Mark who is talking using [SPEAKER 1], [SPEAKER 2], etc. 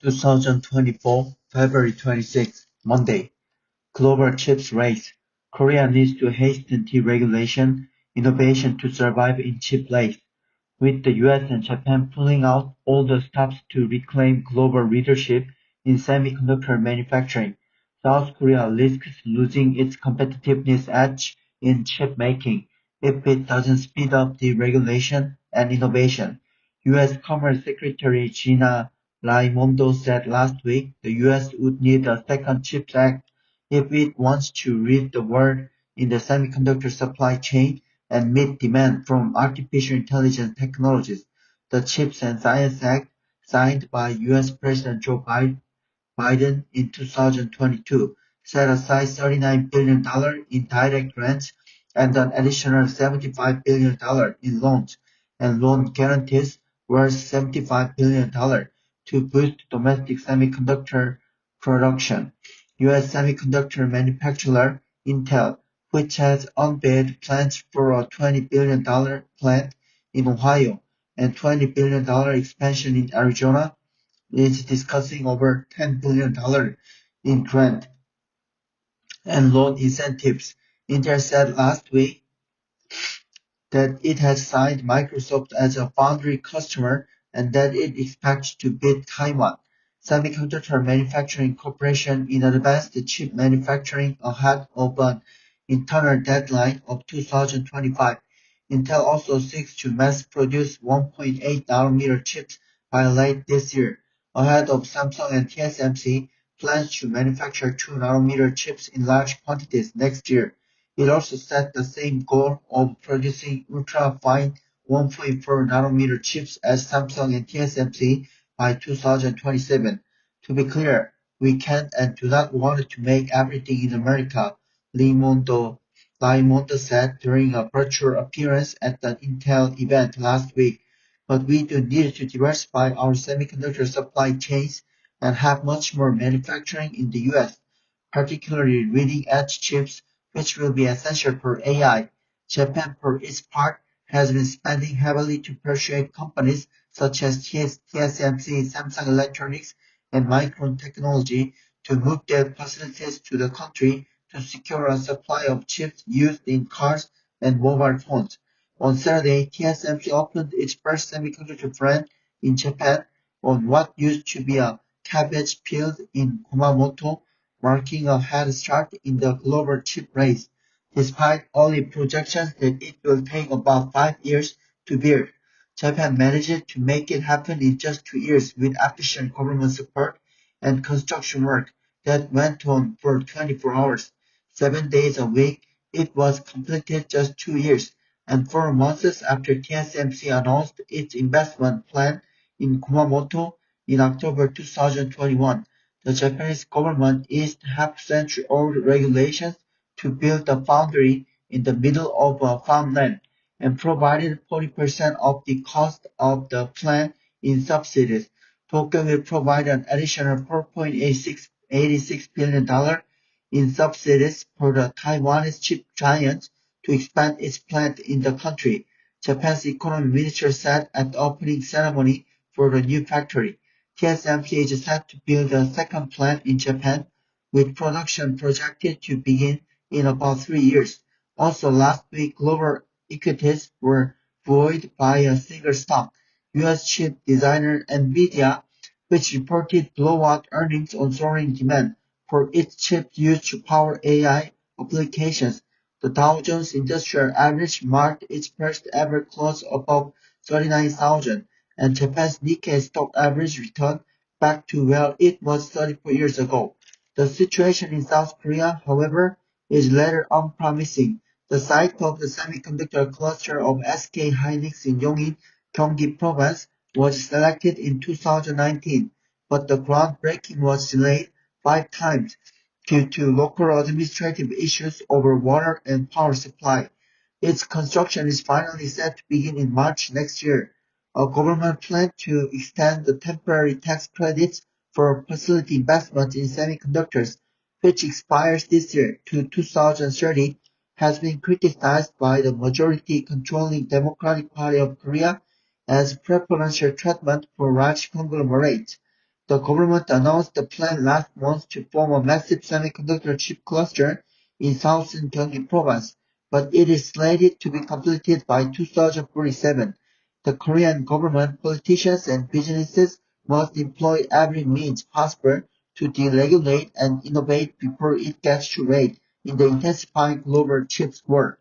[SPEAKER 1] 2024, February 26, Monday. Global chips race. Korea needs to hasten deregulation, innovation to survive in chip race. With the US and Japan pulling out all the stops to reclaim global leadership in semiconductor manufacturing, South Korea risks losing its competitiveness edge in chip making if it doesn't speed up deregulation and innovation. US Commerce Secretary Gina Raimondo said last week the US would need a second CHIPS Act if it wants to lead the world in the semiconductor supply chain and meet demand from artificial intelligence technologies. The CHIPS and Science Act, signed by US President Joe Biden in 2022, set aside $39 billion in direct grants and an additional $75 billion in loans and loan guarantees worth $75 billion to boost domestic semiconductor production. US semiconductor manufacturer Intel, which has unveiled plans for a $20 billion plant in Ohio and $20 billion expansion in Arizona, is discussing over $10 billion in grant and loan incentives. Intel said last week that it has signed Microsoft as a foundry customer and that it expects to beat Taiwan Semiconductor Manufacturing Corporation in advanced chip manufacturing ahead of an internal deadline of 2025. Intel also seeks to mass produce 1.8 nanometer chips by late this year, ahead of Samsung and TSMC plans to manufacture 2 nanometer chips in large quantities next year. It also set the same goal of producing ultra-fine 1.4 nanometer chips as Samsung and TSMC by 2027. To be clear, we can't and do not want to make everything in America, Raimondo said during a virtual appearance at the Intel event last week. But we do need to diversify our semiconductor supply chains and have much more manufacturing in the US, particularly leading-edge chips, which will be essential for AI. Japan, for its part, has been spending heavily to persuade companies such as TSMC, Samsung Electronics, and Micron Technology to move their facilities to the country to secure a supply of chips used in cars and mobile phones. On Saturday, TSMC opened its first semiconductor plant in Japan on what used to be a cabbage field in Kumamoto, marking a head start in the global chip race, despite early projections that it will take about 5 years to build. Japan managed to make it happen in just 2 years with efficient government support and construction work that went on for 24 hours, 7 days a week. It was completed just 2 years and 4 months after TSMC announced its investment plan in Kumamoto in October 2021. The Japanese government eased half-century-old regulations to build a foundry in the middle of a farmland and provided 40% of the cost of the plant in subsidies. Tokyo will provide an additional $4.86 billion in subsidies for the Taiwanese chip giant to expand its plant in the country, Japan's economy minister said at the opening ceremony for the new factory. TSMC is set to build a second plant in Japan, with production projected to begin in about 3 years. Also last week, global equities were buoyed by a single stock, US chip designer Nvidia, which reported blowout earnings on soaring demand for its chips used to power AI applications. The Dow Jones Industrial Average marked its first ever close above 39,000, and Japan's Nikkei stock average returned back to where it was 34 years ago. The situation in South Korea, however, is rather unpromising. The site of the semiconductor cluster of SK Hynix in Yongin, Gyeonggi Province, was selected in 2019, but the groundbreaking was delayed 5 times due to local administrative issues over water and power supply. Its construction is finally set to begin in March next year. A government plan to extend the temporary tax credits for facility investment in semiconductors, which expires this year to 2030, has been criticized by the majority-controlling Democratic Party of Korea as preferential treatment for large conglomerates. The government announced the plan last month to form a massive semiconductor chip cluster in southern Gyeonggi province, but it is slated to be completed by 2047. The Korean government, politicians, and businesses must employ every means possible to deregulate and innovate before it gets too late in the intensifying global chips war.